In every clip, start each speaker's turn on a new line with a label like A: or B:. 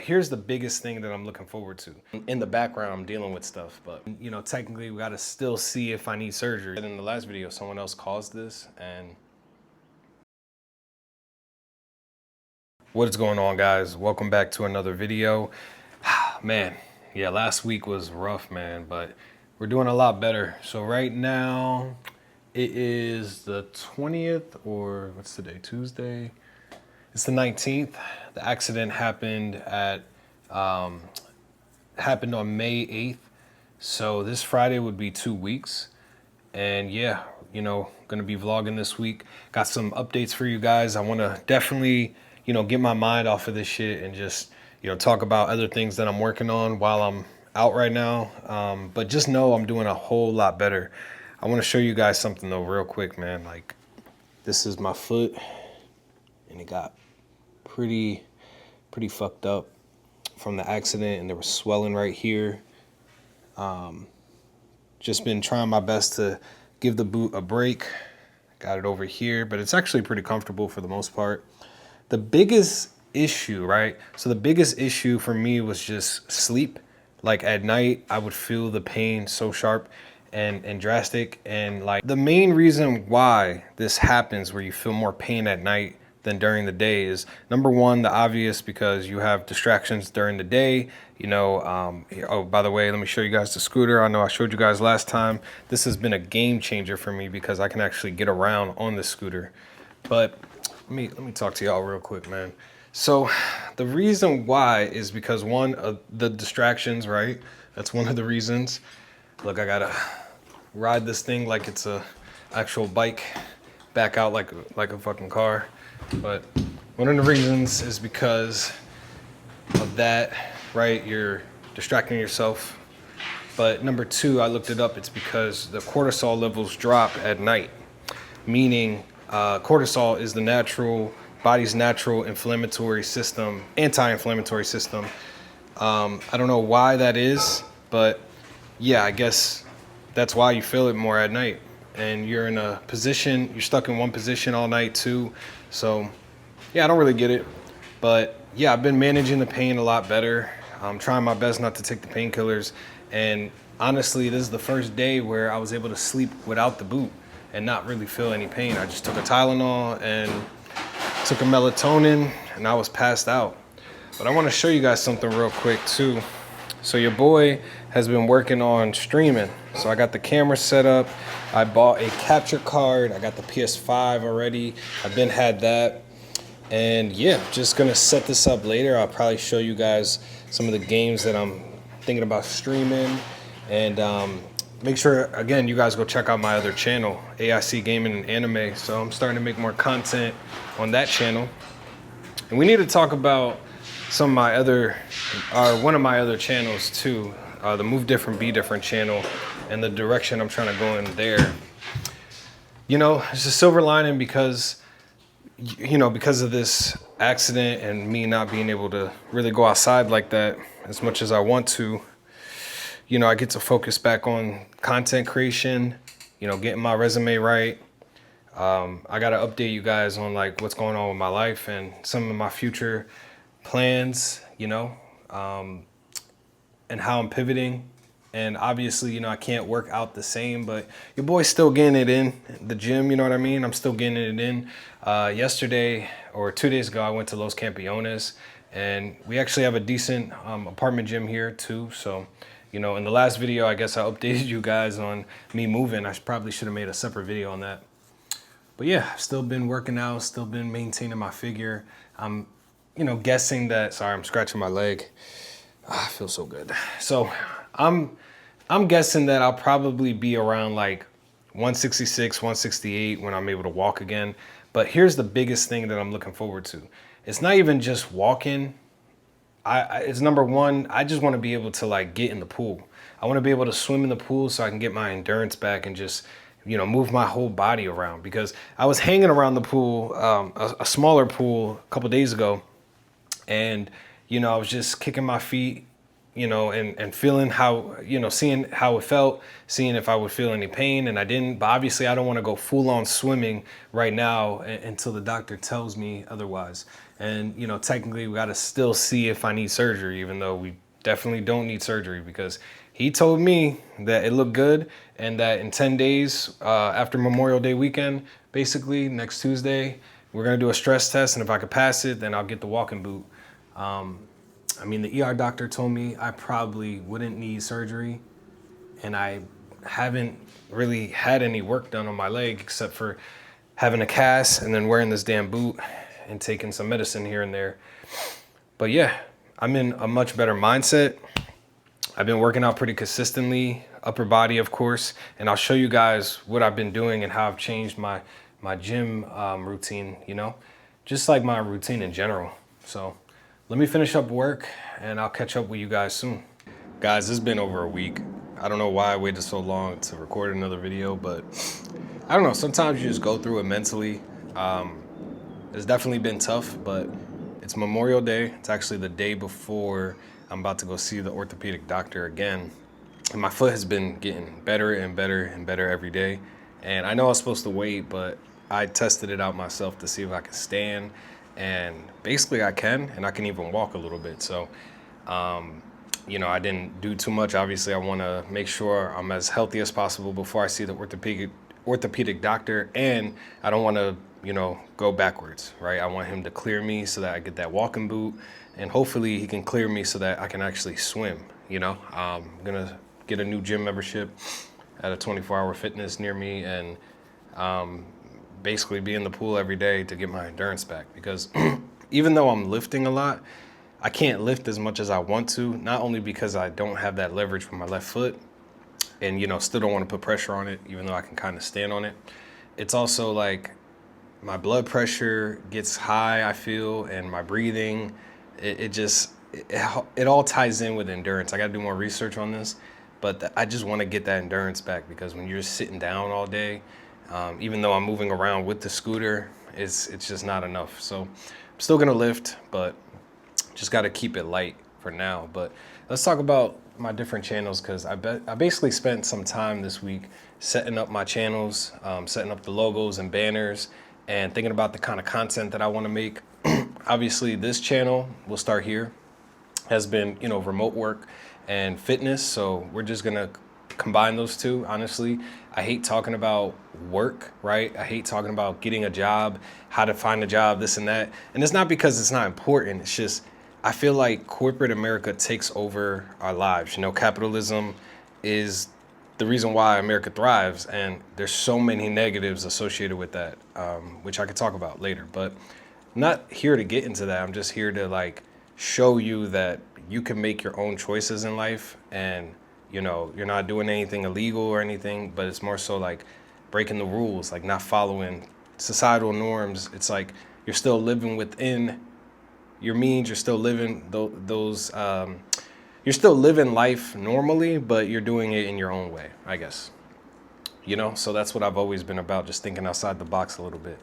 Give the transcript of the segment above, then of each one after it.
A: Here's the biggest thing that I'm looking forward to. In the background, I'm dealing with stuff, but technically we gotta still see if I need surgery. In the last video, someone else caused this, and what is going on, guys? Welcome back to another video. Man, yeah, last week was rough, man, but we're doing a lot better. So right now, it is the 20th, or what's today, Tuesday? It's the 19th. The accident happened on May 8th. So this Friday would be 2 weeks. And yeah, gonna be vlogging this week. Got some updates for you guys. I wanna definitely, get my mind off of this shit and just, talk about other things that I'm working on while I'm out right now. But just know I'm doing a whole lot better. I wanna show you guys something though real quick, man. Like, this is my foot and it got pretty fucked up from the accident, and there was swelling right here. Just been trying my best to give the boot a break. Got it over here, but it's actually pretty comfortable for the most part. The biggest issue, right? So the biggest issue for me was just sleep. Like at night, I would feel the pain so sharp and drastic. And like the main reason why this happens, where you feel more pain at night than during the day, is number one, the obvious, because you have distractions during the day. Oh, by the way, let me show you guys the scooter. I know I showed you guys last time. This has been a game changer for me because I can actually get around on the scooter. But let me talk to y'all real quick, man. So the reason why is because one of the distractions, right? That's one of the reasons. Look, I gotta ride this thing like it's a actual bike, back out like a fucking car. But one of the reasons is because of that, right? You're distracting yourself. But number two, I looked it up. It's because the cortisol levels drop at night, meaning cortisol is the body's natural inflammatory system, anti-inflammatory system. I don't know why that is, but yeah, I guess that's why you feel it more at night. And you're in a position, you're stuck in one position all night too. So yeah, I don't really get it. But yeah, I've been managing the pain a lot better. I'm trying my best not to take the painkillers. And honestly, this is the first day where I was able to sleep without the boot and not really feel any pain. I just took a Tylenol and took a melatonin and I was passed out. But I want to show you guys something real quick too. So your boy has been working on streaming. So I got the camera set up. I bought a capture card. I got the PS5 already. I've been had that. And yeah, just gonna set this up later. I'll probably show you guys some of the games that I'm thinking about streaming. And make sure, again, you guys go check out my other channel, AIC Gaming and Anime. So I'm starting to make more content on that channel. And we need to talk about one of my other channels too, the Move Different, Be Different channel, and the direction I'm trying to go in there. It's a silver lining because because of this accident and me not being able to really go outside like that as much as I want to, I get to focus back on content creation, getting my resume right. I got to update you guys on like what's going on with my life and some of my future plans, and how I'm pivoting. And obviously, I can't work out the same, but your boy's still getting it in the gym, you know what I mean? I'm still getting it in. Yesterday or 2 days ago, I went to Los Campeones, and we actually have a decent apartment gym here too. So, in the last video, I guess I updated you guys on me moving. I probably should have made a separate video on that. But yeah, still been working out, still been maintaining my figure. I'm, guessing that, sorry, I'm scratching my leg. I feel so good. So I'm guessing that I'll probably be around like 166, 168 when I'm able to walk again. But here's the biggest thing that I'm looking forward to. It's not even just walking. It's number one, I just want to be able to like get in the pool. I want to be able to swim in the pool so I can get my endurance back and just, move my whole body around. Because I was hanging around the pool, a smaller pool a couple days ago. And, I was just kicking my feet, you know, and feeling how, you know, seeing how it felt, seeing if I would feel any pain, and I didn't. But obviously, I don't want to go full on swimming right now until the doctor tells me otherwise. And, you know, technically, we got to still see if I need surgery, even though we definitely don't need surgery, because he told me that it looked good and that in 10 days after Memorial Day weekend, basically next Tuesday, we're going to do a stress test. And if I could pass it, then I'll get the walking boot. I mean, the ER doctor told me I probably wouldn't need surgery, and I haven't really had any work done on my leg except for having a cast and then wearing this damn boot and taking some medicine here and there. But yeah, I'm in a much better mindset. I've been working out pretty consistently, upper body, of course, and I'll show you guys what I've been doing and how I've changed my gym routine, you know, just like my routine in general. So let me finish up work and I'll catch up with you guys soon. Guys, it's been over a week. I don't know why I waited so long to record another video, but I don't know. Sometimes you just go through it mentally. It's definitely been tough, but it's Memorial Day. It's actually the day before I'm about to go see the orthopedic doctor again. And my foot has been getting better and better and better every day. And I know I was supposed to wait, but I tested it out myself to see if I could stand. And basically I can, and I can even walk a little bit. So, you know, I didn't do too much. Obviously, I want to make sure I'm as healthy as possible before I see the orthopedic doctor. And I don't want to, you know, go backwards, right? I want him to clear me so that I get that walking boot. And hopefully he can clear me so that I can actually swim, you know. I'm going to get a new gym membership at a 24-hour fitness near me and basically be in the pool every day to get my endurance back, because even though I'm lifting a lot, I can't lift as much as I want to, not only because I don't have that leverage with my left foot and, you know, still don't want to put pressure on it, even though I can kind of stand on it. It's also like my blood pressure gets high, I feel, and my breathing, it all ties in with endurance. I got to do more research on this, but I just want to get that endurance back, because when you're just sitting down all day, even though I'm moving around with the scooter, it's just not enough. So I'm still gonna lift, but just got to keep it light for now. But let's talk about my different channels, because I basically spent some time this week setting up my channels, setting up the logos and banners, and thinking about the kind of content that I want to make. Obviously, this channel will start here. Has been, you know, remote work and fitness, so we're just gonna combine those two. Honestly, I hate talking about work, right? I hate talking about getting a job, how to find a job, this and that. And it's not because it's not important. It's just, I feel like corporate America takes over our lives. You know, capitalism is the reason why America thrives. And there's so many negatives associated with that, which I could talk about later. But I'm not here to get into that. I'm just here to like show you that you can make your own choices in life, and you know, you're not doing anything illegal or anything, but it's more so like breaking the rules, like not following societal norms. It's like you're still living within your means. You're still living you're still living life normally, but you're doing it in your own way, I guess. You know, so that's what I've always been about, just thinking outside the box a little bit.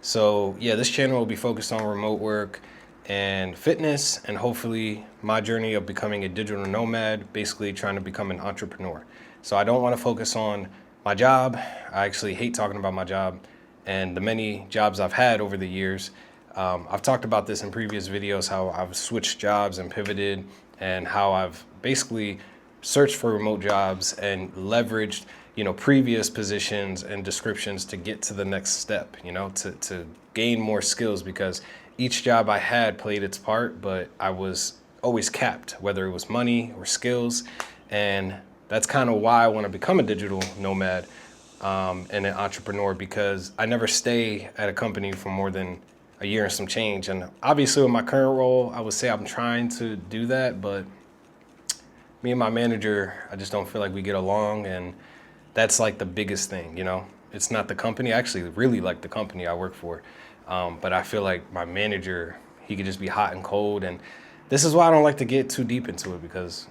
A: So yeah, this channel will be focused on remote work and fitness, and hopefully my journey of becoming a digital nomad, basically trying to become an entrepreneur. So I don't want to focus on my job. I actually hate talking about my job and the many jobs I've had over the years. I've talked about this in previous videos, how I've switched jobs and pivoted, and how I've basically searched for remote jobs and leveraged, you know, previous positions and descriptions to get to the next step, you know, to gain more skills, because each job I had played its part, but I was always capped, whether it was money or skills. And that's kind of why I want to become a digital nomad and an entrepreneur, because I never stay at a company for more than a year and some change. And obviously with my current role, I would say I'm trying to do that, but me and my manager, I just don't feel like we get along. And that's like the biggest thing, you know. It's not the company. I actually really like the company I work for. But I feel like my manager, he could just be hot and cold. And this is why I don't like to get too deep into it, because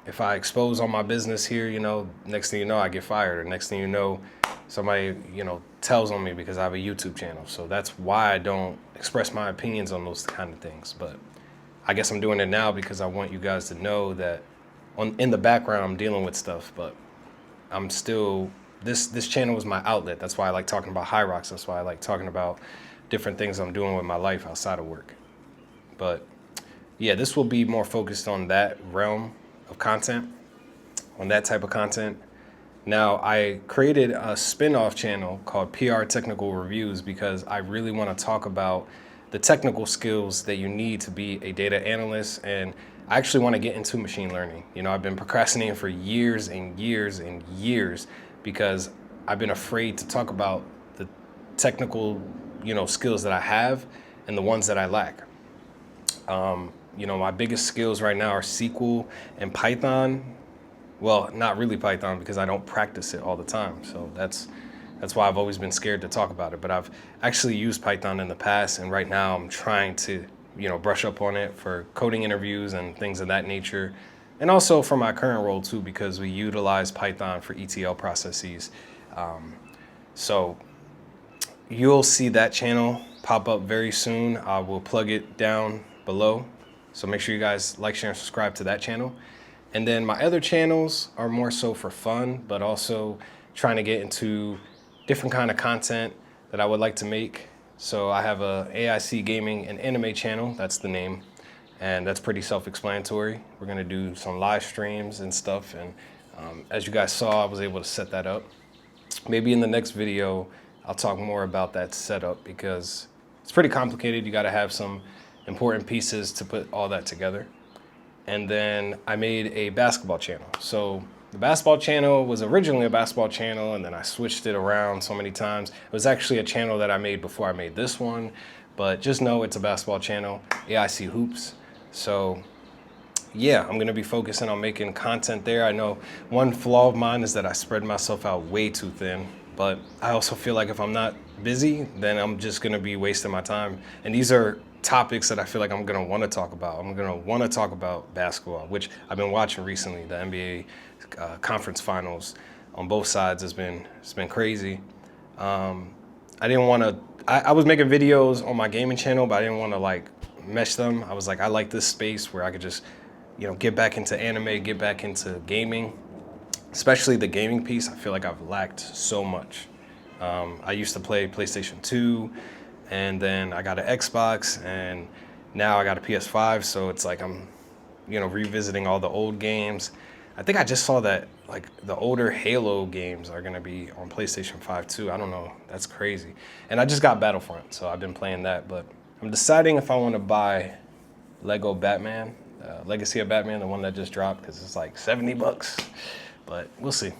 A: if I expose all my business here, you know, next thing you know, I get fired. Or next thing you know, somebody, you know, tells on me because I have a YouTube channel. So that's why I don't express my opinions on those kind of things. But I guess I'm doing it now because I want you guys to know that in the background, I'm dealing with stuff, but I'm still, this channel is my outlet. That's why I like talking about Hyrox. That's why I like talking about different things I'm doing with my life outside of work. But yeah, this will be more focused on that realm of content, on that type of content. Now, I created a spin-off channel called PR Technical Reviews because I really want to talk about the technical skills that you need to be a data analyst, and I actually want to get into machine learning. You know, I've been procrastinating for years and years and years because I've been afraid to talk about the technical, skills that I have and the ones that I lack. My biggest skills right now are SQL and Python. Well, not really Python because I don't practice it all the time. So that's why I've always been scared to talk about it. But I've actually used Python in the past, and right now I'm trying to, brush up on it for coding interviews and things of that nature. And also for my current role too, because we utilize Python for ETL processes. So you'll see that channel pop up very soon. I will plug it down below. So make sure you guys like, share, and subscribe to that channel. And then my other channels are more so for fun, but also trying to get into different kind of content that I would like to make. So I have a AIC Gaming and Anime channel, that's the name. And that's pretty self-explanatory. We're gonna do some live streams and stuff. And as you guys saw, I was able to set that up. Maybe in the next video, I'll talk more about that setup because it's pretty complicated. You gotta have some important pieces to put all that together. And then I made a basketball channel. So the basketball channel was originally a basketball channel, and then I switched it around so many times. It was actually a channel that I made before I made this one, but just know it's a basketball channel, AIC Hoops. So yeah, I'm gonna be focusing on making content there. I know one flaw of mine is that I spread myself out way too thin, but I also feel like if I'm not busy, then I'm just gonna be wasting my time. And these are topics that I feel like I'm gonna wanna talk about. I'm gonna wanna talk about basketball, which I've been watching recently. The NBA conference finals on both sides it's been crazy. I didn't wanna, I was making videos on my gaming channel, but I didn't wanna like mesh them. I was like, I like this space where I could just, get back into anime, get back into gaming, especially the gaming piece. I feel like I've lacked so much. I used to play PlayStation 2, and then I got an Xbox, and now I got a PS5. So it's like I'm, revisiting all the old games. I think I just saw that like the older Halo games are gonna be on PlayStation 5 too. I don't know, that's crazy. And I just got Battlefront, so I've been playing that. But I'm deciding if I want to buy Lego Batman, Legacy of Batman, the one that just dropped, because it's like $70. But we'll see.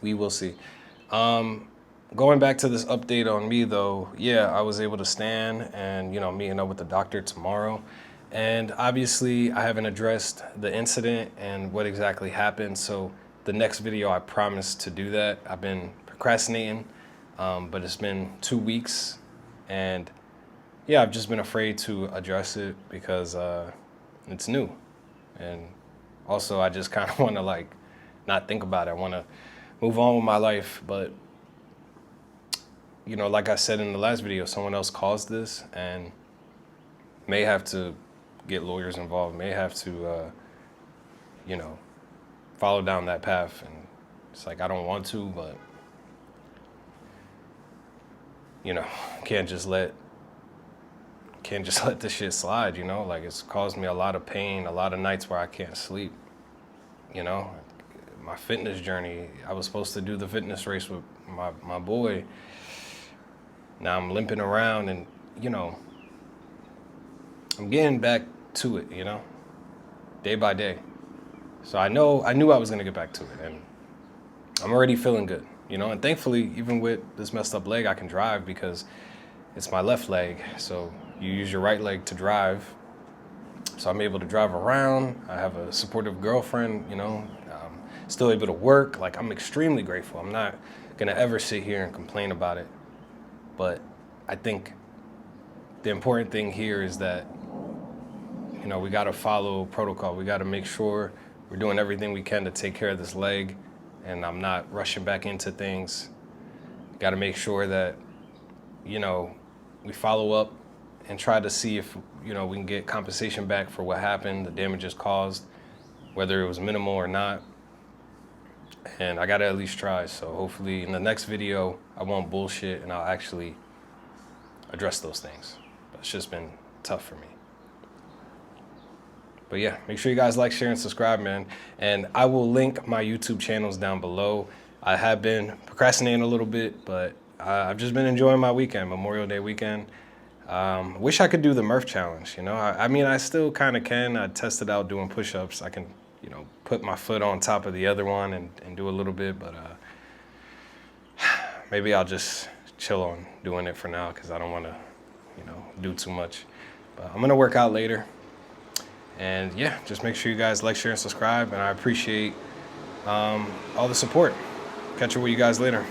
A: We will see. Going back to this update on me though, yeah, I was able to stand and, meeting up with the doctor tomorrow. And obviously I haven't addressed the incident and what exactly happened. So the next video, I promise to do that. I've been procrastinating, but it's been 2 weeks, and yeah, I've just been afraid to address it because it's new. And also I just kind of want to like not think about it. I want to move on with my life, but like I said in the last video, someone else caused this and may have to get lawyers involved, may have to, follow down that path. And it's like, I don't want to, but, can't just let this shit slide, like it's caused me a lot of pain, a lot of nights where I can't sleep, my fitness journey. I was supposed to do the fitness race with my boy. Now I'm limping around and, I'm getting back to it, day by day. So I knew I was gonna get back to it, and I'm already feeling good, and thankfully, even with this messed up leg, I can drive because it's my left leg. So you use your right leg to drive. So I'm able to drive around. I have a supportive girlfriend, still able to work. Like, I'm extremely grateful. I'm not gonna ever sit here and complain about it. But I think the important thing here is that, we gotta follow protocol. We gotta make sure we're doing everything we can to take care of this leg, and I'm not rushing back into things. Gotta make sure that, we follow up and try to see if, we can get compensation back for what happened, the damages caused. whether it was minimal or not. And I gotta at least try. So hopefully in the next video, I won't bullshit and I'll actually address those things. But it's just been tough for me. But yeah, make sure you guys like, share, and subscribe, man. And I will link my YouTube channels down below. I have been procrastinating a little bit, but I've just been enjoying my weekend, Memorial Day weekend. Wish I could do the Murph challenge, you know? I mean, I still kind of can. I tested out doing push-ups. I can, you know, put my foot on top of the other one and do a little bit, but maybe I'll just chill on doing it for now because I don't want to, you know, do too much. But I'm going to work out later. And yeah, just make sure you guys like, share, and subscribe. And I appreciate all the support. Catch up with you guys later.